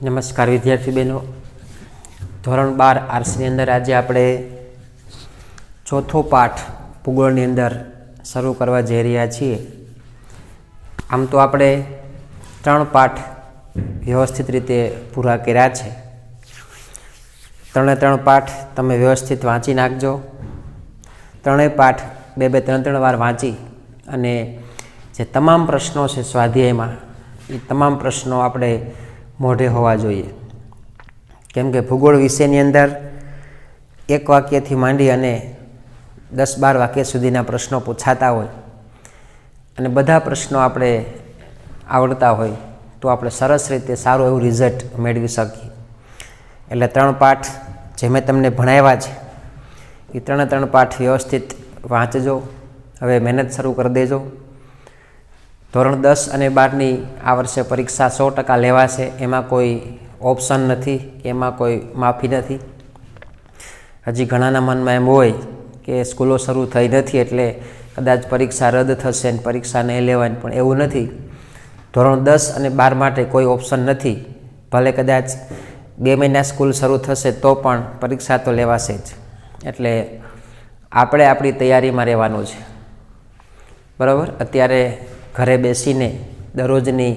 નમસ્કાર વિદ્યાર્થી બહેનો, ધોરણ 12 આર્ટ્સની અંદર આજે આપણે ચોથો પાઠ ભૂગોળની અંદર શરૂ કરવા જઈ રહ્યા છીએ. આમ તો આપણે 3 પાઠ વ્યવસ્થિત રીતે પૂરા કર્યા છે. 3 પાઠ તમે વ્યવસ્થિત વાંચી નાખજો. 3 પાઠ 2-3 વાર વાંચી અને જે તમામ પ્રશ્નો છે સ્વાધ્યાયમાં એ તમામ પ્રશ્નો આપણે મોઢે હોવા જોઈએ. કેમ કે ભૂગોળ વિષયની અંદર 1 વાક્યથી માંડી અને 10-12 વાક્ય સુધીના પ્રશ્નો પૂછાતા હોય અને બધા પ્રશ્નો આપણે આવડતા હોય તો આપણે સરસ રીતે સારું એવું રિઝલ્ટ મેળવી શકીએ. એટલે 3 પાઠ જે મેં તમને ભણાવ્યા છે એ 3 પાઠ વ્યવસ્થિત વાંચજો. હવે મહેનત શરૂ કરી દેજો. ધોરણ 10 અને 12ની આ વર્ષે પરીક્ષા 100% લેવાશે. એમાં કોઈ ઓપ્શન નથી, એમાં કોઈ માફી નથી. હજી ઘણાના મનમાં એમ હોય કે સ્કૂલો શરૂ થઈ નથી એટલે કદાચ પરીક્ષા રદ થશે ને પરીક્ષા નહીં લેવાની, પણ એવું નથી. ધોરણ 10 અને 12 માટે કોઈ ઓપ્શન નથી. ભલે કદાચ 2 મહિના સ્કૂલ શરૂ થશે તો પણ પરીક્ષા તો લેવાશે જ. એટલે આપણે આપણી તૈયારીમાં રહેવાનું છે, બરાબર. અત્યારે ઘરે બેસીને દરરોજની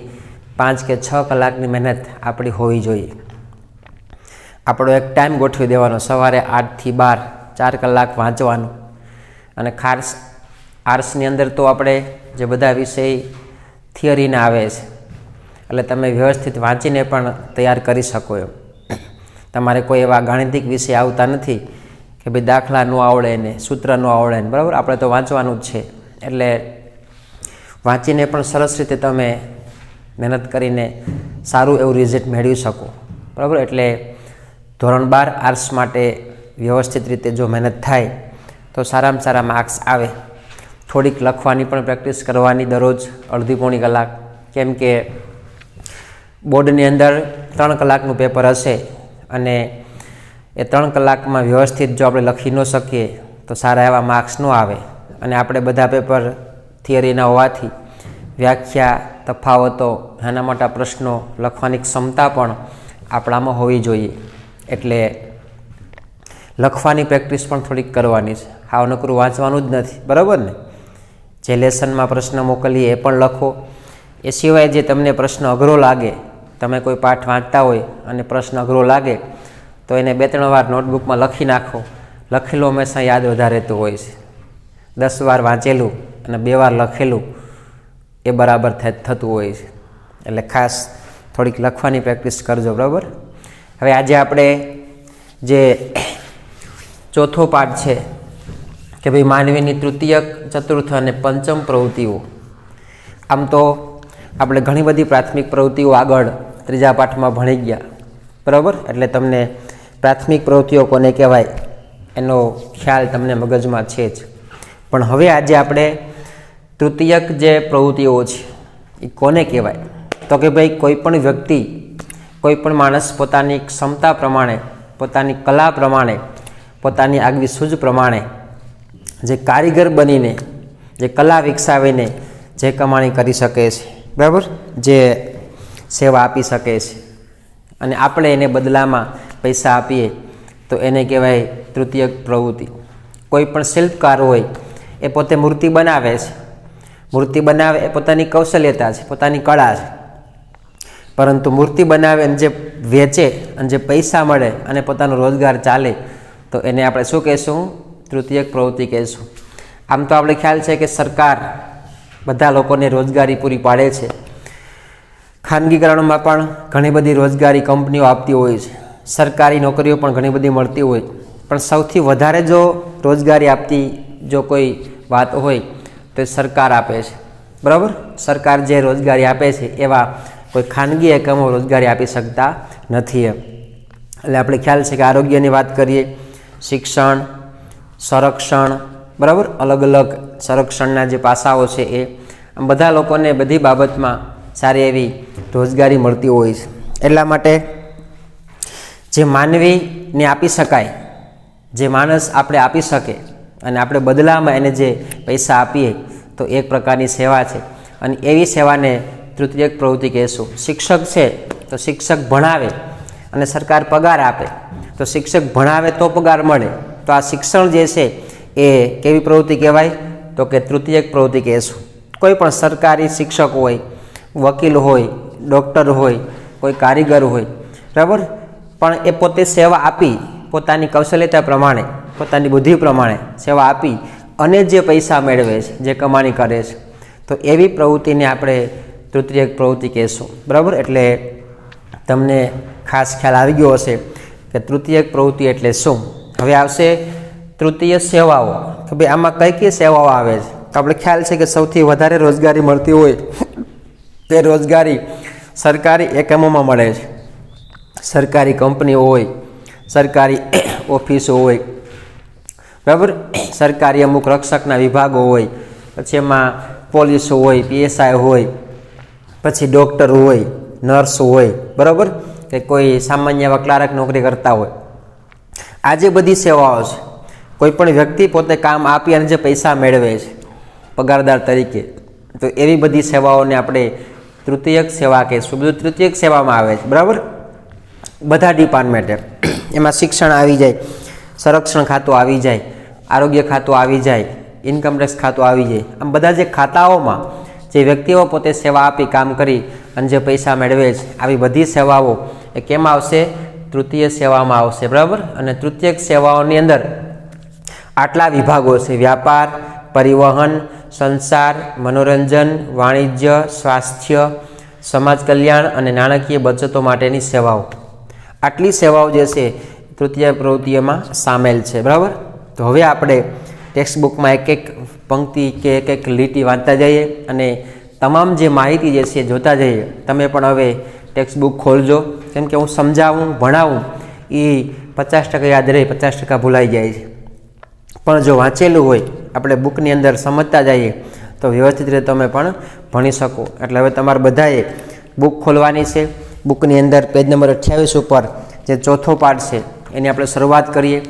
5 કે 6 કલાકની મહેનત આપણી હોવી જોઈએ. આપણો એક ટાઈમ ગોઠવી દેવાનો, સવારે 8 થી 12 4 કલાક વાંચવાનું. અને ખાસ આર્ટ્સની અંદર તો આપણે જે બધા વિષય થિયરીના આવે છે એટલે તમે વ્યવસ્થિત વાંચીને પણ તૈયાર કરી શકો એમ. તમારે કોઈ એવા ગાણિતિક વિષય આવતા નથી કે ભાઈ દાખલા ન આવડે ને સૂત્ર ન આવડે ને, બરાબર. આપણે તો વાંચવાનું જ છે. એટલે વાંચીને પણ સરસ રીતે તમે મહેનત કરીને સારું એવું રિઝલ્ટ મેળવી શકો, બરાબર. એટલે ધોરણ 12 આર્ટ્સ માટે વ્યવસ્થિત રીતે જો મહેનત થાય તો સારામાં સારા માર્ક્સ આવે. થોડીક લખવાની પણ પ્રેક્ટિસ કરવાની દરરોજ અડધી-પોણી કલાક. કેમ કે બોર્ડની અંદર 3 કલાકનું પેપર હશે અને એ 3 કલાકમાં વ્યવસ્થિત જો આપણે લખી ન શકીએ તો સારા એવા માર્ક્સ ન આવે. અને આપણે બધા પેપર થિયરીના હોવાથી વ્યાખ્યા, તફાવતો, નાના મોટા પ્રશ્નો લખવાની ક્ષમતા પણ આપણામાં હોવી જોઈએ. એટલે લખવાની પ્રેક્ટિસ પણ થોડીક કરવાની છે. હાવ નકરું વાંચવાનું જ નથી, બરાબર ને. જે લેસનમાં પ્રશ્ન મોકલીએ એ પણ લખો. એ સિવાય જે તમને પ્રશ્ન અઘરો લાગે, તમે કોઈ પાઠ વાંચતા હોય અને પ્રશ્ન અઘરો લાગે તો એને 2-3 વાર નોટબુકમાં લખી નાખો. લખેલું હંમેશા યાદ વધારે રહેતું હોય છે. 10 વાર વાંચેલું અને 2 વાર લખેલું એ બરાબર થતું હોય છે. એટલે ખાસ થોડીક લખવાની પ્રેક્ટિસ કરજો, બરાબર. હવે આજે આપણે જે ચોથો પાઠ છે કે ભાઈ માનવીની તૃતીયક, ચતુર્થ અને પંચમ પ્રવૃત્તિઓ. આમ તો આપણે ઘણી બધી પ્રાથમિક પ્રવૃત્તિઓ આગળ 3જા પાઠમાં ભણી ગયા, બરાબર. એટલે તમને પ્રાથમિક પ્રવૃત્તિઓ કોને કહેવાય એનો ખ્યાલ તમને મગજમાં છે જ. પણ હવે આજે આપણે તૃતીયક જે પ્રવૃત્તિઓ છે એ કોને કહેવાય તો કે ભાઈ કોઈ પણ વ્યક્તિ, કોઈ પણ માણસ પોતાની ક્ષમતા પ્રમાણે, પોતાની કલા પ્રમાણે, પોતાની આગવી સૂઝ પ્રમાણે જે કારીગર બનીને, જે કલા વિકસાવીને જે કમાણી કરી શકે છે, બરાબર, જે સેવા આપી શકે છે અને આપણે એને બદલામાં પૈસા આપીએ તો એને કહેવાય તૃતીયક પ્રવૃત્તિ. કોઈ પણ શિલ્પકાર હોય એ પોતે મૂર્તિ બનાવે છે. મૂર્તિ બનાવે એ પોતાની કૌશલ્યતા છે, પોતાની કળા છે. પરંતુ મૂર્તિ બનાવે અને જે વેચે અને જે પૈસા મળે અને પોતાનો રોજગાર ચાલે તો એને આપણે શું કહેશું? તૃતીયક પ્રવૃત્તિ કહેશું. આમ તો આપણે ખ્યાલ છે કે સરકાર બધા લોકોને રોજગારી પૂરી પાડે છે. ખાનગીકરણમાં પણ ઘણી બધી રોજગારી કંપનીઓ આપતી હોય છે. સરકારી નોકરીઓ પણ ઘણી બધી મળતી હોય. પણ સૌથી વધારે જો રોજગારી આપતી જો કોઈ વાત હોય તો સરકાર આપે છે, બરાબર. સરકાર જે રોજગારી આપે છે એવા કોઈ ખાનગી એકમો રોજગારી આપી શકતા નથી એમ. એટલે આપણે ખ્યાલ છે કે આરોગ્યની વાત કરીએ, શિક્ષણ, સંરક્ષણ, બરાબર, અલગ અલગ સંરક્ષણના જે પાસાઓ છે એ આમ બધા લોકોને બધી બાબતમાં સારી એવી રોજગારી મળતી હોય છે. એટલા માટે જે માનવીને આપી શકાય, જે માણસ આપણે આપી શકે અને આપણે બદલામાં એને જે પૈસા આપીએ તો એક પ્રકારની સેવા છે. અને એવી સેવાને તૃતીયક પ્રવૃત્તિ કહેશું. શિક્ષક છે તો શિક્ષક ભણાવે અને સરકાર પગાર આપે, તો શિક્ષક ભણાવે તો પગાર મળે, તો આ શિક્ષણ જે છે એ કેવી પ્રવૃત્તિ કહેવાય? તો કે તૃતીયક પ્રવૃત્તિ કહેશું. કોઈ પણ સરકારી શિક્ષક હોય, વકીલ હોય, ડૉક્ટર હોય, કોઈ કારીગર હોય, બરાબર, પણ એ પોતે સેવા આપી, પોતાની કૌશલ્યતા પ્રમાણે, પોતાની બુદ્ધિ પ્રમાણે સેવા આપી અને જે પૈસા મેળવે છે, જે કમાણી કરે છે, તો એવી પ્રવૃત્તિને આપણે તૃતીયક પ્રવૃત્તિ કહેશું. બરાબર, એટલે તમને ખાસ ખ્યાલ આવી ગયો હશે કે તૃતીયક પ્રવૃત્તિ એટલે શું. હવે આવશે તૃતીય સેવાઓ, કે ભાઈ આમાં કઈ કઈ સેવાઓ આવે છે. તો આપણે ખ્યાલ છે કે સૌથી વધારે રોજગારી મળતી હોય તે રોજગારી સરકારી એકમોમાં મળે છે. સરકારી કંપનીઓ હોય, સરકારી ઓફિસો હોય, બરાબર, સરકારી અમુક રક્ષકના વિભાગો હોય, પછી એમાં પોલીસ હોય, PSI હોય, પછી ડૉક્ટર હોય, નર્સ હોય, બરાબર, કે કોઈ સામાન્ય એવા ક્લાર્ક નોકરી કરતા હોય. આ જે બધી સેવાઓ છે, કોઈ પણ વ્યક્તિ પોતે કામ આપી અને જે પૈસા મેળવે છે પગારદાર તરીકે, તો એવી બધી સેવાઓને આપણે તૃતીયક સેવા કહીશું. બધું તૃતીયક સેવામાં આવે છે. બરાબર, બધા ડિપાર્ટમેન્ટે એમાં શિક્ષણ આવી જાય, સંરક્ષણ ખાતું આવી જાય, આરોગ્ય ખાતું આવી જાય, ઇન્કમટેક્સ ખાતું આવી જાય. આમ બધા જે ખાતાઓમાં જે વ્યક્તિઓ પોતે સેવા આપી, કામ કરી અને જે પૈસા મેળવે છે, આવી બધી સેવાઓ એ કેમાં આવશે? તૃતીય સેવામાં આવશે. બરાબર, અને તૃતીયક સેવાઓની અંદર આટલા વિભાગો છે: વ્યાપાર, પરિવહન, સંચાર, મનોરંજન, વાણિજ્ય, સ્વાસ્થ્ય, સમાજ કલ્યાણ અને નાણાકીય બચતો માટેની સેવાઓ. આટલી સેવાઓ જે છે તૃતીય પ્રવૃત્તિઓમાં સામેલ છે. બરાબર, તો હવે આપણે ટેક્સ્ટ બુકમાં એક એક પંક્તિ કે એક એક લીટી વાંચતા જઈએ અને તમામ જે માહિતી જે છે જોતા જઈએ. તમે પણ હવે ટેક્સ્ટ બુક ખોલજો, કેમ કે હું સમજાવું, ભણાવું એ 50% યાદ રહે, 50% ભૂલાઈ જાય છે. પણ જો વાંચેલું હોય, આપણે બુકની અંદર સમજતા જઈએ તો વ્યવસ્થિત રીતે તમે પણ ભણી શકો. એટલે હવે તમારે બધાએ બુક ખોલવાની છે. બુકની અંદર પેજ નંબર 28 ઉપર જે ચોથો પાઠ છે એની આપણે શરૂઆત કરીએ.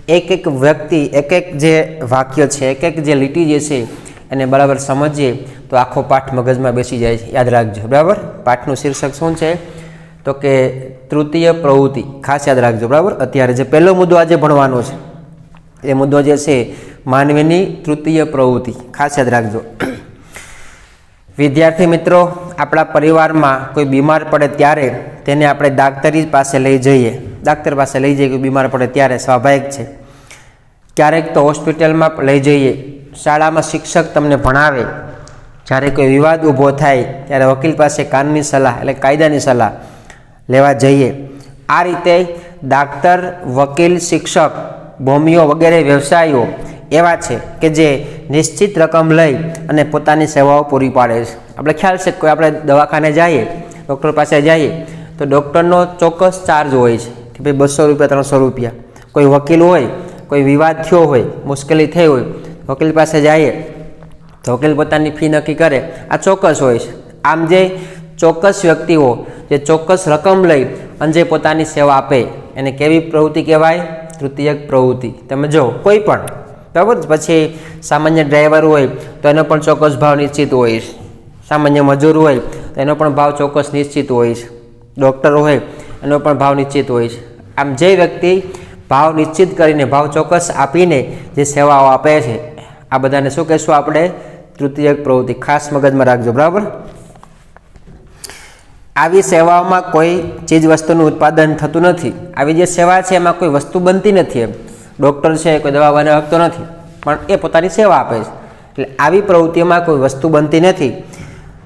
એક એક વ્યક્તિ, એક એક જે વાક્ય છે, એક એક જે લીટી જે છે એને બરાબર સમજીએ તો આખો પાઠ મગજમાં બેસી જાય છે. યાદ રાખજો. બરાબર, પાઠનું શીર્ષક શું છે? તો કે તૃતીય પ્રવૃત્તિ. ખાસ યાદ રાખજો. બરાબર, અત્યારે જે પહેલો મુદ્દો આજે ભણવાનો છે એ મુદ્દો જે છે માનવીની તૃતીય પ્રવૃત્તિ. ખાસ યાદ રાખજો. વિદ્યાર્થી મિત્રો, આપણા પરિવારમાં કોઈ બીમાર પડે ત્યારે તેને આપણે ડાક્ટરી પાસે લઈ જઈએ. ડાક્ટર પાસે લઈ જઈએ કોઈ બીમાર પડે ત્યારે, સ્વાભાવિક છે. ક્યારેક તો હોસ્પિટલમાં લઈ જઈએ. શાળામાં શિક્ષક તમને ભણાવે. જ્યારે કોઈ વિવાદ ઊભો થાય ત્યારે વકીલ પાસે કાનૂની સલાહ એટલે કાયદાની સલાહ લેવા જઈએ. આ રીતે ડાક્ટર, વકીલ, શિક્ષક, ભૂમિઓ વગેરે વ્યવસાયો એવા છે કે જે નિશ્ચિત રકમ લઈ અને પોતાની સેવાઓ પૂરી પાડે છે. આપણે ખ્યાલ છે કે કોઈ આપણે દવાખાને જઈએ, ડૉક્ટર પાસે જઈએ તો ડૉક્ટરનો ચોક્કસ ચાર્જ હોય છે કે ભાઈ 200 રૂપિયા, 300 રૂપિયા. કોઈ વકીલ હોય, કોઈ વિવાદ થયો હોય, મુશ્કેલી થઈ હોય, વકીલ પાસે જઈએ તો વકીલ પોતાની ફી નક્કી કરે. આ ચોક્કસ હોય છે. આમ જે ચોક્કસ વ્યક્તિઓ જે ચોક્કસ રકમ લઈ અને જે પોતાની સેવા આપે એને કેવી પ્રવૃત્તિ કહેવાય? તૃતીયક પ્રવૃત્તિ. તમે જો કોઈ પણ, બરાબર, પછી સામાન્ય ડ્રાઈવર હોય તો એનો પણ ચોક્કસ ભાવ નિશ્ચિત હોય છે. સામાન્ય મજૂર હોય તો એનો પણ ભાવ ચોક્કસ નિશ્ચિત હોય છે. ડૉક્ટર હોય એનો પણ ભાવ નિશ્ચિત હોય છે. આમ જે વ્યક્તિ ભાવ નિશ્ચિત કરીને, ભાવ ચોક્કસ આપીને જે સેવાઓ આપે છે, આ બધાને શું કહીશું આપણે? તૃતીયક પ્રવૃત્તિ. ખાસ મગજમાં રાખજો. બરાબર, આવી સેવાઓમાં કોઈ ચીજ વસ્તુનું ઉત્પાદન થતું નથી. આવી જે સેવા છે એમાં કોઈ વસ્તુ બનતી નથી. એમ ડૉક્ટર છે, કોઈ દવા બનાવતો નથી, પણ એ પોતાની સેવા આપે છે. એટલે આવી પ્રવૃત્તિઓમાં કોઈ વસ્તુ બનતી નથી.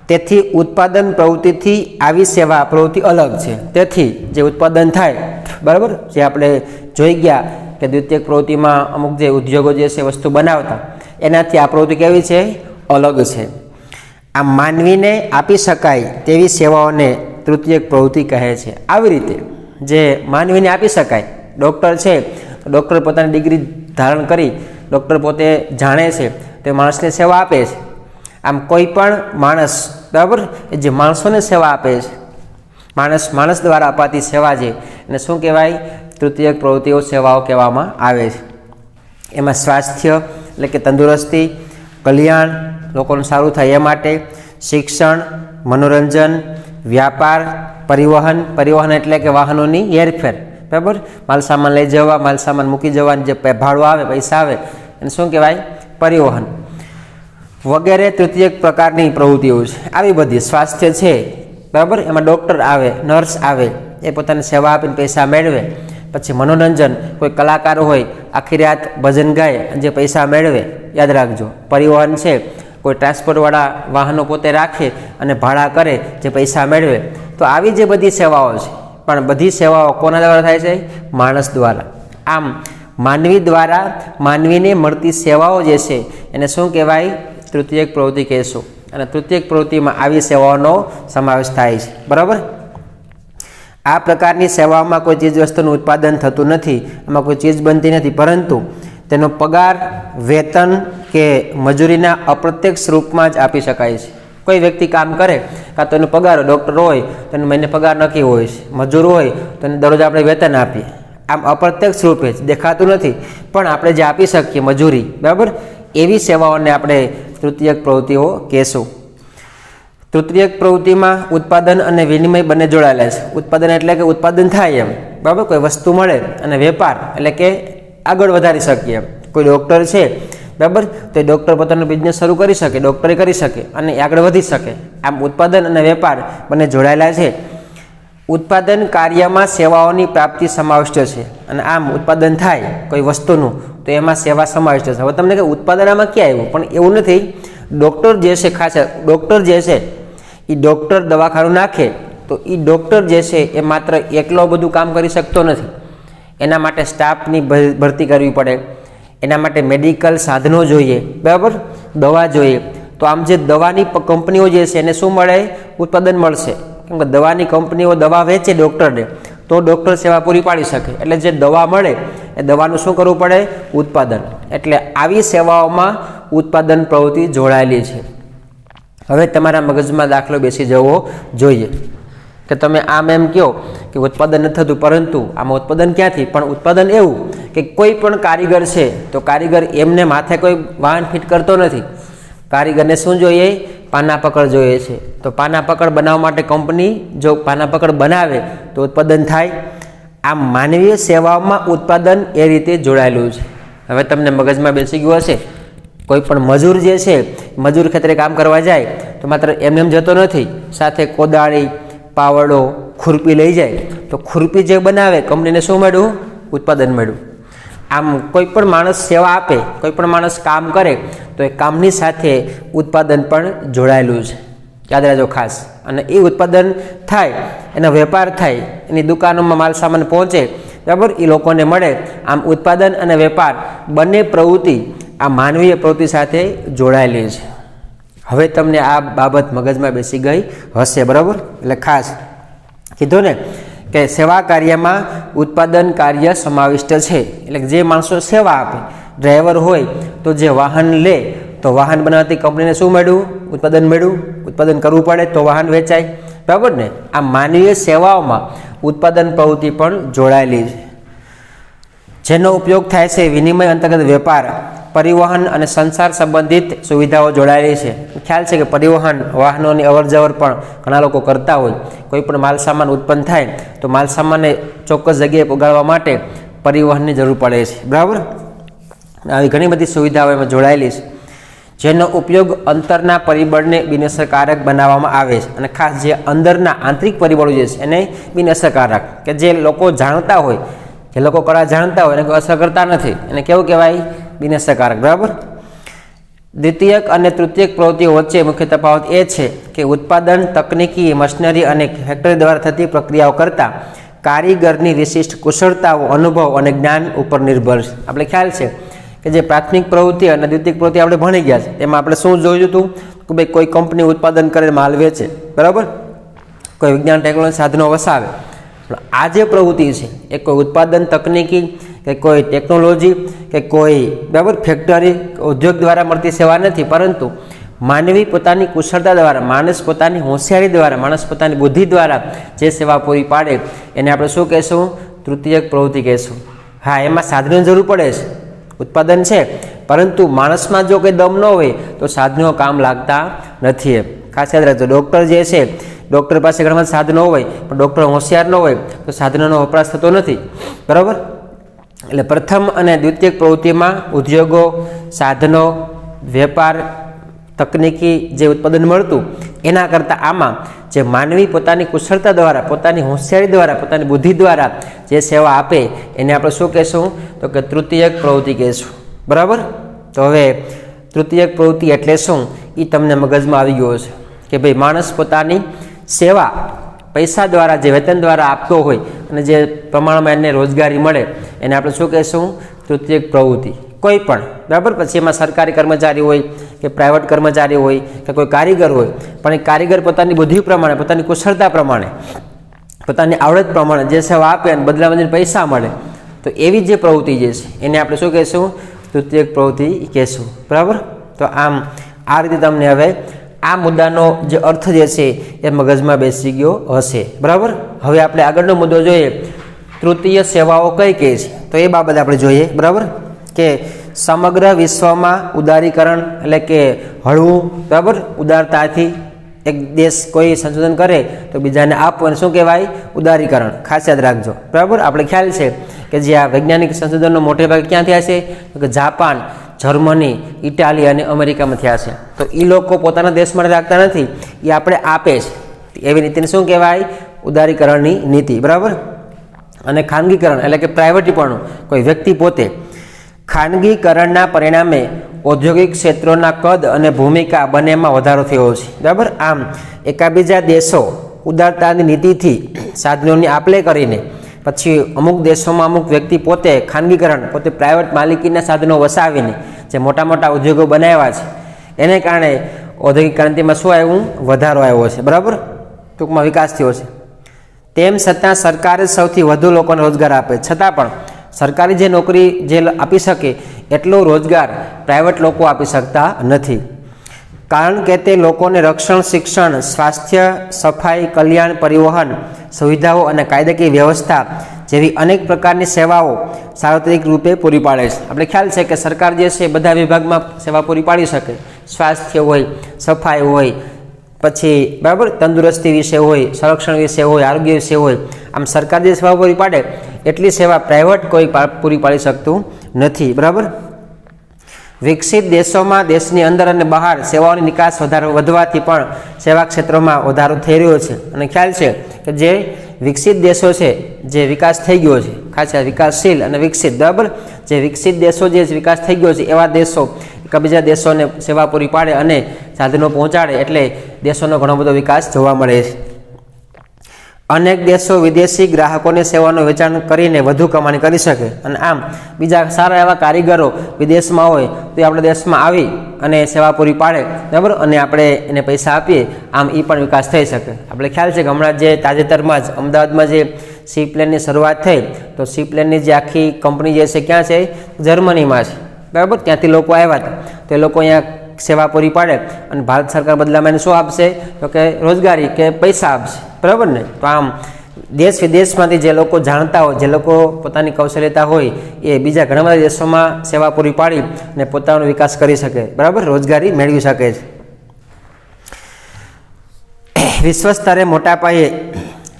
તેથી ઉત્પાદન પ્રવૃત્તિથી આવી સેવા પ્રવૃત્તિ અલગ છે. તેથી જે ઉત્પાદન થાય, બરાબર, જે આપણે જોઈ ગયા કે દ્વિતીયક પ્રવૃત્તિમાં અમુક જે ઉદ્યોગો જે છે વસ્તુ બનાવતા, એનાથી આ પ્રવૃત્તિ કેવી છે? અલગ છે. આ માનવીને આપી શકાય તેવી સેવાઓને તૃતીયક પ્રવૃત્તિ કહે છે. આવી રીતે જે માનવીને આપી શકાય, ડૉક્ટર છે તો ડૉક્ટર પોતાની ડિગ્રી ધારણ કરી, ડૉક્ટર પોતે જાણે છે તે માણસને સેવા આપે છે. આમ કોઈ પણ માણસ, બરાબર, જે માણસોને સેવા આપે છે, માણસ દ્વારા અપાતી સેવા છે એને શું કહેવાય? તૃતીયક પ્રવૃત્તિઓ, સેવાઓ કહેવામાં આવે છે. એમાં સ્વાસ્થ્ય એટલે કે તંદુરસ્તી, કલ્યાણ, લોકોનું સારું થાય એ માટે, શિક્ષણ, મનોરંજન, વ્યાપાર, પરિવહન એટલે કે વાહનોની હેરફેર, બરાબર. માલસામાન લઈ જવા, માલસામાન મૂકી જવાની જે ભાડું આવે, પૈસા આવે, એને શું કહેવાય? પરિવહન વગેરે તૃતીયક પ્રકારની પ્રવૃત્તિઓ છે. આવી બધી સ્વાસ્થ્ય છે, બરાબર. એમાં ડૉક્ટર આવે, નર્સ આવે, એ પોતાની સેવા આપીને પૈસા મેળવે. પછી મનોરંજન, કોઈ કલાકાર હોય આખી રાત ભજન ગાય જે પૈસા મેળવે. યાદ રાખજો, પરિવહન છે કોઈ ટ્રાન્સપોર્ટવાળા વાહનો પોતે રાખે અને ભાડા કરે જે પૈસા મેળવે. તો આવી જે બધી સેવાઓ છે, પણ બધી સેવાઓ કોના દ્વારા થાય છે? માણસ દ્વારા. આમ માનવી દ્વારા માનવીને મળતી સેવાઓ જે છે એને શું કહેવાય? તૃતીયક પ્રવૃત્તિ કહેશું. અને તૃતીયક પ્રવૃત્તિમાં આવી સેવાઓનો સમાવેશ થાય છે, બરાબર. આ પ્રકારની સેવાઓમાં કોઈ ચીજ વસ્તુનું ઉત્પાદન થતું નથી, એમાં કોઈ ચીજ બનતી નથી, પરંતુ તેનો પગાર, વેતન કે મજૂરીના અપ્રત્યક્ષ રૂપમાં જ આપી શકાય છે. કોઈ વ્યક્તિ કામ કરે, કાં તો એનો પગાર, ડૉક્ટર હોય તો એને મહિને પગાર નક્કી હોય છે, મજૂર હોય તો એને દરરોજ આપણે વેતન આપીએ. આમ અપ્રત્યક્ષ રૂપે જ દેખાતું નથી, પણ આપણે જે આપી શકીએ મજૂરી, બરાબર, એવી સેવાઓને આપણે તૃતીયક પ્રવૃત્તિઓ કહેશું. તૃતીયક પ્રવૃત્તિમાં ઉત્પાદન અને વિનિમય બંને જોડાયેલા છે. ઉત્પાદન એટલે કે ઉત્પાદન થાય એમ, બરાબર, કોઈ વસ્તુ મળે, અને વેપાર એટલે કે આગળ વધારી શકીએ એમ. કોઈ ડૉક્ટર છે, બરાબર, તો એ ડૉક્ટર પોતાનો બિઝનેસ શરૂ કરી શકે, ડૉક્ટરી કરી શકે અને આગળ વધી શકે. આમ ઉત્પાદન અને વેપાર બંને જોડાયેલા છે. ઉત્પાદન કાર્યમાં સેવાઓની પ્રાપ્તિ સમાવિષ્ટ છે. અને આમ ઉત્પાદન થાય કોઈ વસ્તુનું તો એમાં સેવા સમાવિષ્ટ છે. હવે તમને કે ઉત્પાદન આમાં ક્યાં આવ્યું? પણ એવું નથી. ડૉક્ટર જે છે, ખાસ ડૉક્ટર જે છે એ ડૉક્ટર દવાખાનું નાખે તો એ ડૉક્ટર જે છે એ માત્ર એકલો બધું કામ કરી શકતો નથી. એના માટે સ્ટાફની ભરતી કરવી પડે, એના માટે મેડિકલ સાધનો જોઈએ, બરાબર, દવા જોઈએ. તો આમ જે દવાની કંપનીઓ જે છે એને શું મળે? ઉત્પાદન મળશે. કેમ કે દવાની કંપનીઓ દવા વેચે ડૉક્ટરને, તો ડૉક્ટર સેવા પૂરી પાડી શકે. એટલે જે દવા મળે એ દવાનું શું કરવું પડે? ઉત્પાદન. એટલે આવી સેવાઓમાં ઉત્પાદન પ્રવૃત્તિ જોડાયેલી છે. હવે તમારા મગજમાં દાખલો બેસી જવો જોઈએ કે તમે આમ એમ કહો કે ઉત્પાદન નથી થતું, પરંતુ આમાં ઉત્પાદન ક્યાંથી? પણ ઉત્પાદન એવું કે કોઈ પણ કારીગર છે તો કારીગર એમને માથે કોઈ વાહન ફિટ કરતો નથી. કારીગરને શું જોઈએ? પાના પકડ જોઈએ છે. તો પાના પકડ બનાવવા માટે કંપની જો પાના પકડ બનાવે તો ઉત્પાદન થાય. આમ માનવીય સેવાઓમાં ઉત્પાદન એ રીતે જોડાયેલું છે. હવે તમને મગજમાં બેસી ગયું હશે. કોઈ પણ મજૂર જે છે, મજૂર ખેતરે કામ કરવા જાય તો માત્ર એમ જતો નથી, સાથે કોદાળી, પાવડો, ખુરપી લઈ જાય. તો ખુરપી જે બનાવે કંપનીને શું મળ્યું? ઉત્પાદન મળ્યું. આમ કોઈ પણ માણસ સેવા આપે, કોઈ પણ માણસ કામ કરે તો એ કામની સાથે ઉત્પાદન પણ જોડાયેલું છે. યાદ રાખજો ખાસ. અને એ ઉત્પાદન થાય, એનો વેપાર થાય, એની દુકાનોમાં માલ સામાન પહોંચે, બરાબર, એ લોકોને મળે. આમ ઉત્પાદન અને વેપાર બંને પ્રવૃત્તિ આ માનવીય પ્રવૃત્તિ સાથે જોડાયેલી છે. હવે તમને આ બાબત મગજમાં બેસી ગઈ હશે, બરાબર. એટલે ખાસ કીધું ને કે સેવા કાર્યમાં ઉત્પાદન કાર્ય સમાવિષ્ટ છે. એટલે જે માણસો સેવા આપે, ડ્રાઈવર હોય તો જે વાહન લે તો વાહન બનાવતી કંપનીને શું મળ્યું? ઉત્પાદન મળ્યું. ઉત્પાદન કરવું પડે તો વાહન વેચાય, બરાબર ને. આ માનવીય સેવાઓમાં ઉત્પાદન પ્રવૃત્તિ પણ જોડાયેલી છે. જેનો ઉપયોગ થાય છે વિનિમય અંતર્ગત વેપાર, પરિવહન અને સંસાર સંબંધિત સુવિધાઓ જોડાયેલી છે. ખ્યાલ છે કે પરિવહન, વાહનોની અવરજવર પણ ઘણા લોકો કરતા હોય. કોઈ પણ માલ સામાન ઉત્પન્ન થાય તો માલ સામાનને ચોક્કસ જગ્યાએ પહોંચાડવા માટે પરિવહનની જરૂર પડે છે, બરાબર. આવી ઘણી બધી સુવિધાઓ એમાં જોડાયેલી છે. જેનો ઉપયોગ અંતરના પરિબળને બિનઅસરકારક બનાવવામાં આવે છે. અને ખાસ જે અંદરના આંતરિક પરિબળો જે છે એને બિનઅસરકારક, કે જે લોકો જાણતા હોય, જે લોકો કળા જાણતા હોય એને કોઈ અસર કરતા નથી, એને કેવું કહેવાય? બિનઅસરકારક, બરાબર. દ્વિતીયક અને તૃતીયક પ્રવૃત્તિઓ વચ્ચે મુખ્ય તફાવત એ છે કે ઉત્પાદન તકનીકી, મશીનરી અને ફેક્ટરી દ્વારા થતી પ્રક્રિયાઓ કરતાં કારીગરની વિશિષ્ટ કુશળતાઓ, અનુભવ અને જ્ઞાન ઉપર નિર્ભર છે. આપણે ખ્યાલ છે કે જે પ્રાથમિક પ્રવૃત્તિ અને દ્વિતીયક પ્રવૃત્તિ આપણે ભણી ગયા છે એમાં આપણે શું જોયું હતું કે ભાઈ કોઈ કંપની ઉત્પાદન કરે, માલ વેચે, બરાબર, કોઈ વિજ્ઞાન ટેકનોલોજી સાધનો વસાવે. પણ આ જે પ્રવૃત્તિ છે એ કોઈ ઉત્પાદન તકનીકી કે કોઈ ટેકનોલોજી કે કોઈ, બરાબર, ફેક્ટરી, ઉદ્યોગ દ્વારા મળતી સેવા નથી, પરંતુ માનવી પોતાની કુશળતા દ્વારા, માણસ પોતાની હોશિયારી દ્વારા, માણસ પોતાની બુદ્ધિ દ્વારા જે સેવા પૂરી પાડે એને આપણે શું કહેશું? તૃતીયક પ્રવૃત્તિ કહેશું. હા, એમાં સાધનોની જરૂર પડે છે, ઉત્પાદન છે, પરંતુ માણસમાં જો કંઈ દમ ન હોય તો સાધનો કામ લાગતા નથી. એમ ખાસ યાદ રાખજો. ડૉક્ટર જે છે ડૉક્ટર પાસે ઘણા બધા સાધનો હોય પણ ડૉક્ટર હોશિયાર ન હોય તો સાધનોનો વપરાશ થતો નથી, બરાબર. એટલે પ્રથમ અને દ્વિતીયક પ્રવૃત્તિમાં ઉદ્યોગો, સાધનો, વેપાર, તકનીકી જે ઉત્પાદન મળતું એના કરતાં આમાં જે માનવી પોતાની કુશળતા દ્વારા, પોતાની હોશિયારી દ્વારા, પોતાની બુદ્ધિ દ્વારા જે સેવા આપે એને આપણે શું કહેશું? તો કે તૃતીયક પ્રવૃત્તિ કહેશું, બરાબર. તો હવે તૃતીયક પ્રવૃત્તિ એટલે શું એ તમને મગજમાં આવી ગયો છે કે ભાઈ માણસ પોતાની સેવા પૈસા દ્વારા, જે વેતન દ્વારા આપતો હોય અને જે પ્રમાણમાં એને રોજગારી મળે એને આપણે શું કહેશું? તૃતીયક પ્રવૃત્તિ. કોઈ પણ, બરાબર. પછી એમાં સરકારી કર્મચારી હોય કે પ્રાઇવેટ કર્મચારી હોય કે કોઈ કારીગર હોય, પણ એ કારીગર પોતાની બુદ્ધિ પ્રમાણે, પોતાની કુશળતા પ્રમાણે, પોતાની આવડત પ્રમાણે જે સેવા આપે અને બદલામાં જઈને પૈસા મળે, તો એવી જે પ્રવૃત્તિ જે છે એને આપણે શું કહેશું? તૃતીયક પ્રવૃત્તિ કહેશું, બરાબર. તો આમ આ રીતે તમને હવે આ મુદ્દાનો જે અર્થ જે છે એ મગજમાં બેસી ગયો હશે, બરાબર. હવે આપણે આગળનો મુદ્દો જોઈએ, તૃતીય સેવાઓ કઈ કઈ છે, તો એ બાબત આપણે જોઈએ, બરાબર. કે સમગ્ર વિશ્વમાં ઉદારીકરણ એટલે કે હળવું, બરાબર, ઉદારતાથી એક દેશ કોઈ સંશોધન કરે તો બીજાને આપવું શું કહેવાય? ઉદારીકરણ. ખાસ યાદ રાખજો, બરાબર. આપણે ખ્યાલ છે કે જે આ વૈજ્ઞાનિક સંશોધનો મોટે ભાગે ક્યાં થયા છે? તો કે જાપાન, જર્મની, ઇટાલી અને અમેરિકામાં થયા છે. તો એ લોકો પોતાના દેશ માટે રાખતા નથી, એ આપણે આપે છે. એવી નીતિને શું કહેવાય? ઉદારીકરણની નીતિ, બરાબર. અને ખાનગીકરણ એટલે કે પ્રાઇવેટીપણું, કોઈ વ્યક્તિ પોતે. ખાનગીકરણના પરિણામે ઔદ્યોગિક ક્ષેત્રોના કદ અને ભૂમિકા બંનેમાં વધારો થયો છે, બરાબર. આમ એકાબીજા દેશો ઉદારતાની નીતિથી સાધનોની આપ-લે કરીને પછી અમુક દેશોમાં અમુક વ્યક્તિ પોતે ખાનગીકરણ, પોતે પ્રાઇવેટ માલિકીના સાધનો વસાવીને જે મોટા મોટા ઉદ્યોગો બનાવ્યા છે એને કારણે ઔદ્યોગિક ક્રાંતિમાં શું આવ્યું? વધારો આવ્યો છે, બરાબર. ટૂંકમાં વિકાસ થયો છે. તેમ છતાં સરકારે સૌથી વધુ લોકોને રોજગાર આપે, છતાં પણ સરકારી જે નોકરી જે આપી શકે એટલો રોજગાર પ્રાઇવેટ લોકો આપી શકતા નથી. કારણ કે તે લોકોને રક્ષણ, શિક્ષણ, સ્વાસ્થ્ય, સફાઈ, કલ્યાણ, પરિવહન સુવિધાઓ અને કાયદાકીય વ્યવસ્થા જેવી અનેક પ્રકારની સેવાઓ સાર્વત્રિક રૂપે પૂરી પાડે છે. આપણે ખ્યાલ છે કે સરકાર જે છે બધા વિભાગમાં સેવા પૂરી પાડી શકે. સ્વાસ્થ્ય હોય, સફાઈ હોય, પછી બરાબર તંદુરસ્તી વિશે હોય, સંરક્ષણ વિશે હોય, આરોગ્ય વિશે હોય. આમ સરકાર જે સેવા પૂરી પાડે એટલી સેવા પ્રાઇવેટ કોઈ પૂરી પાડી શકતું નથી, બરાબર. વિકસિત દેશોમાં દેશની અંદર અને બહાર સેવાઓની નિકાસ વધવાથી પણ સેવા ક્ષેત્રોમાં વધારો થઈ રહ્યો છે. અને ખ્યાલ છે કે જે વિકસિત દેશો છે, જે વિકાસ થઈ ગયો છે, ખાસ વિકાસશીલ અને વિકસિત, બરાબર. જે વિકસિત દેશો જે વિકાસ થઈ ગયો છે એવા દેશો બીજા દેશોને સેવા પૂરી પાડે અને સાધનો પહોંચાડે એટલે દેશોનો ઘણો બધો વિકાસ જોવા મળે છે. અનેક દેશો વિદેશી ગ્રાહકોને સેવાનું વેચાણ કરીને વધુ કમાણી કરી શકે અને આમ બીજા સારા એવા કારીગરો વિદેશમાં હોય તો એ આપણા દેશમાં આવી અને સેવા પૂરી પાડે, બરાબર, અને આપણે એને પૈસા આપીએ, આમ એ પણ વિકાસ થઈ શકે. આપણે ખ્યાલ છે કે હમણાં જે તાજેતરમાં જ અમદાવાદમાં જે સી પ્લેનની શરૂઆત થઈ તો સી પ્લેનની જે આખી કંપની જે છે ક્યાં છે? જર્મનીમાં છે, બરાબર. ત્યાંથી લોકો આવ્યા હતા તો એ લોકો અહીંયા સેવા પૂરી પાડે અને ભારત સરકાર બદલામાં એને શું આપશે? તો કે રોજગારી કે પૈસા આપશે, બરાબર ને. તો આમ દેશ વિદેશમાંથી જે લોકો જાણતા હોય, જે લોકો પોતાની કૌશલ્યતા હોય એ બીજા ઘણા બધા દેશોમાં સેવા પૂરી પાડી અને પોતાનો વિકાસ કરી શકે, બરાબર, રોજગારી મેળવી શકે છે. વિશ્વ સ્તરે મોટા પાયે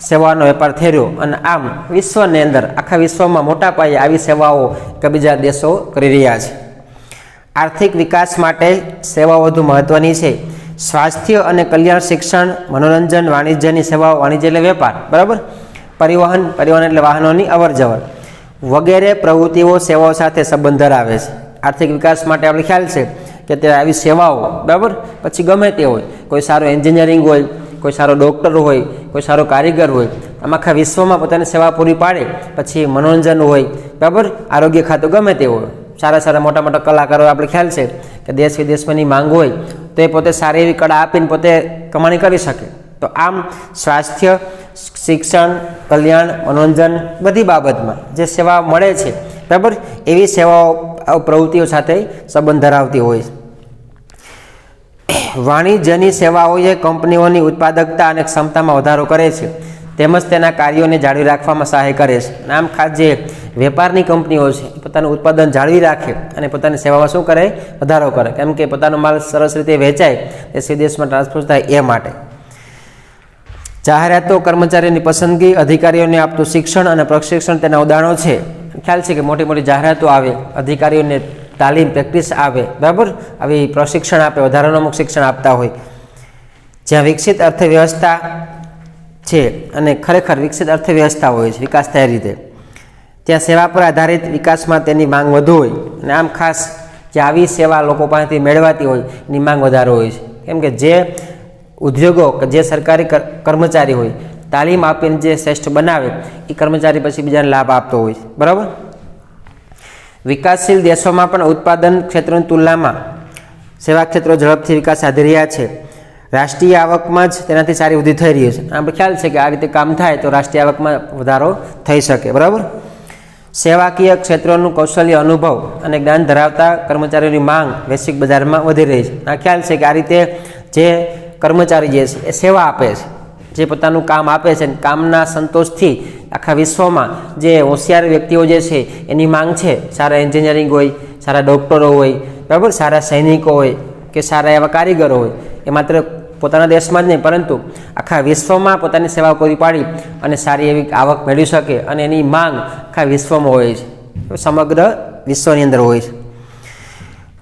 સેવાનો વેપાર થઈ રહ્યો અને આમ વિશ્વની અંદર, આખા વિશ્વમાં મોટા પાયે આવી સેવાઓ બીજા દેશો કરી રહ્યા છે. આર્થિક વિકાસ માટે સેવાઓ વધુ મહત્વની છે. સ્વાસ્થ્ય અને કલ્યાણ, શિક્ષણ, મનોરંજન, વાણિજ્યની સેવાઓ, વાણિજ્ય એટલે વેપાર, બરાબર, પરિવહન એટલે વાહનોની અવરજવર વગેરે પ્રવૃત્તિઓ સેવાઓ સાથે સંબંધ ધરાવે છે. આર્થિક વિકાસ માટે આપણે ખ્યાલ છે કે તે આવી સેવાઓ, બરાબર, પછી ગમે તે હોય, કોઈ સારું એન્જિનિયરિંગ હોય, કોઈ સારો ડૉક્ટર હોય, કોઈ સારો કારીગર હોય, આમ આખા વિશ્વમાં પોતાની સેવા પૂરી પાડે. પછી મનોરંજન હોય, બરાબર, આરોગ્ય ખાતું, ગમે તે હોય, સારા મોટા મોટા કલાકારો આપણે ખ્યાલ છે કે દેશ વિદેશમાંની માંગ હોય તો એ પોતે સારી એવી કળા આપીને પોતે કમાણી કરી શકે. તો આમ સ્વાસ્થ્ય, શિક્ષણ, કલ્યાણ, મનોરંજન બધી બાબતમાં જે સેવા મળે છે, બરાબર, એવી સેવાઓ પ્રવૃત્તિઓ સાથે સંબંધ ધરાવતી હોય છે. વાણિજ્યની સેવાઓએ કંપનીઓની ઉત્પાદકતા અને ક્ષમતામાં વધારો કરે છે તેમજ તેના કાર્યોને જાળવી રાખવામાં સહાય કરે છે. આમ ખાસ જે વેપારની કંપનીઓ છે પોતાનું ઉત્પાદન જાળવી રાખે અને પોતાની સેવામાં શું કરે? વધારો કરે, કેમ કે પોતાનો માલ સરસ રીતે વેચાય, દેશ વિદેશમાં ટ્રાન્સફર થાય એ માટે. જાહેરાતો, કર્મચારીઓની પસંદગી, અધિકારીઓને આપતું શિક્ષણ અને પ્રશિક્ષણ તેના ઉદાહરણો છે. ખ્યાલ છે કે મોટી મોટી જાહેરાતો આવે, અધિકારીઓને તાલીમ, પ્રેક્ટિસ આવે, બરાબર, આવી પ્રશિક્ષણ આપે, વધારાનું અમુક શિક્ષણ આપતા હોય. જ્યાં વિકસિત અર્થવ્યવસ્થા છે અને ખરેખર વિકસિત અર્થવ્યવસ્થા હોય છે, વિકાસ થાય રીતે, ત્યાં સેવા પર આધારિત વિકાસમાં તેની માંગ વધુ હોય. અને આમ ખાસ જે આવી સેવા લોકો પાસેથી મેળવાતી હોય એની માંગ વધારે હોય છે. કેમ કે જે ઉદ્યોગો કે જે સરકારી કર્મચારી હોય તાલીમ આપીને જે શ્રેષ્ઠ બનાવે એ કર્મચારી પછી બીજાને લાભ આપતો હોય છે, બરાબર. વિકાસશીલ દેશોમાં પણ ઉત્પાદન ક્ષેત્રોની તુલનામાં સેવા ક્ષેત્રો ઝડપથી વિકાસ સાધી રહ્યા છે. રાષ્ટ્રીય આવકમાં જ તેનાથી સારી વૃદ્ધિ થઈ રહી છે. આપણે ખ્યાલ છે કે આ રીતે કામ થાય તો રાષ્ટ્રીય આવકમાં વધારો થઈ શકે, બરાબર. સેવાકીય ક્ષેત્રોનું કૌશલ્ય, અનુભવ અને જ્ઞાન ધરાવતા કર્મચારીઓની માંગ વૈશ્વિક બજારમાં વધી રહી છે. આ ખ્યાલ છે કે આ રીતે જે કર્મચારી જે છે એ સેવા આપે છે, જે પોતાનું કામ આપે છે, કામના સંતોષથી આખા વિશ્વમાં જે હોશિયાર વ્યક્તિઓ જે છે એની માંગ છે. સારા એન્જિનિયરિંગ હોય, સારા ડૉક્ટરો હોય, બરાબર, સારા સૈનિકો હોય કે સારા એવા કારીગરો હોય, એ માત્ર પોતાના દેશમાં જ નહીં પરંતુ આખા વિશ્વમાં પોતાની સેવા પૂરી પાડી અને સારી એવી આવક મેળવી શકે અને એની માંગ આખા વિશ્વમાં હોય છે, સમગ્ર વિશ્વની અંદર હોય છે.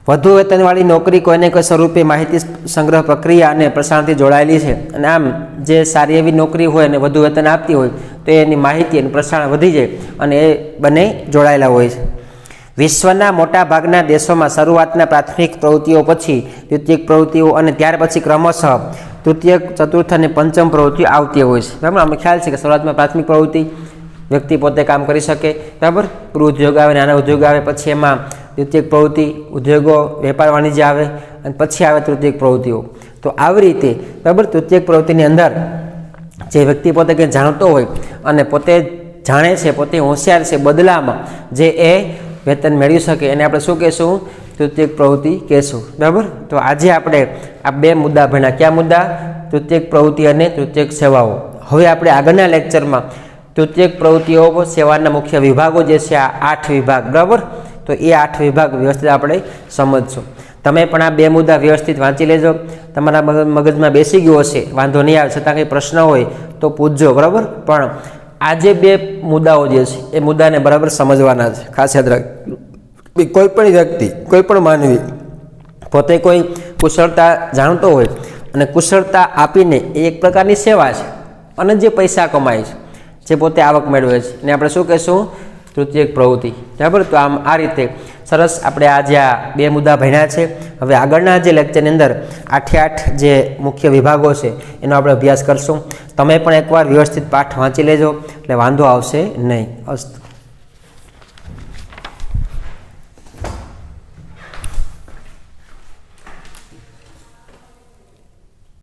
વધુ વેતનવાળી નોકરી કોઈને કોઈ સ્વરૂપે માહિતી સંગ્રહ પ્રક્રિયા અને પ્રસારણથી જોડાયેલી છે. અને આમ જે સારી એવી નોકરી હોય અને વધુ વેતન આપતી હોય તો એની માહિતી અને પ્રસારણ વધી જાય અને એ બંને જોડાયેલા હોય છે. વિશ્વના મોટા ભાગના દેશોમાં શરૂઆતના પ્રાથમિક પ્રવૃત્તિઓ પછી દ્વિતીયક પ્રવૃત્તિઓ અને ત્યાર પછી ક્રમશઃ તૃતીયક, ચતુર્થ અને પંચમ પ્રવૃત્તિઓ આવતી હોય છે, બરાબર. અમને ખ્યાલ છે કે શરૂઆતમાં પ્રાથમિક પ્રવૃત્તિ વ્યક્તિ પોતે કામ કરી શકે, બરાબર. ગૃહ ઉદ્યોગ આવે, નાના ઉદ્યોગ આવે, પછી એમાં દ્વિતીયક પ્રવૃત્તિ, ઉદ્યોગો, વેપાર વાણિજ્ય આવે અને પછી આવે તૃતીયક પ્રવૃત્તિઓ. તો આવી રીતે, બરાબર, તૃતીયક પ્રવૃત્તિની અંદર જે વ્યક્તિ પોતે કંઈ જાણતો હોય અને પોતે જાણે છે, પોતે હોશિયાર છે, બદલામાં જે એ વેતન મેળવી શકે એને આપણે શું કહેશું? તૃતીયક પ્રવૃત્તિ કહેશું, બરાબર. તો આજે આપણે આ બે મુદ્દા ભણ્યા. કયા મુદ્દા? તૃતીયક પ્રવૃત્તિ અને તૃતીયક સેવાઓ. હવે આપણે આગળના લેક્ચરમાં તૃતીયક પ્રવૃત્તિઓ, સેવાના મુખ્ય વિભાગો જે છે આ 8 વિભાગ, બરાબર. તો એ 8 વિભાગ વ્યવસ્થિત આપણે સમજશું. તમે પણ આ બે મુદ્દા વ્યવસ્થિત વાંચી લેજો. તમારા મગજમાં બેસી ગયો હશે, વાંધો નહીં આવે. છતાં કંઈ પ્રશ્ન હોય તો પૂછજો, બરાબર. પણ આ જે બે મુદ્દાઓ જે છે એ મુદ્દાને બરાબર સમજવાના છે. ખાસ યાદ રાખજો, કોઈ પણ વ્યક્તિ, કોઈ પણ માનવી પોતે કોઈ કુશળતા જાણતો હોય અને કુશળતા આપીને એ એક પ્રકારની સેવા છે અને જે પૈસા કમાય છે, જે પોતે આવક મેળવે છે એને આપણે શું કહીશું? તૃતીયક પ્રવૃત્તિ, બરાબર. તો આમ આ રીતે સરસ આપણે આજે આ બે મુદ્દા ભણ્યા છે. હવે આગળના જે લેક્ચરની અંદર 8 જે મુખ્ય વિભાગો છે એનો આપણે અભ્યાસ કરશું. તમે પણ એકવાર વ્યવસ્થિત પાઠ વાંચી લેજો એટલે વાંધો આવશે નહીં. અસ્તુ.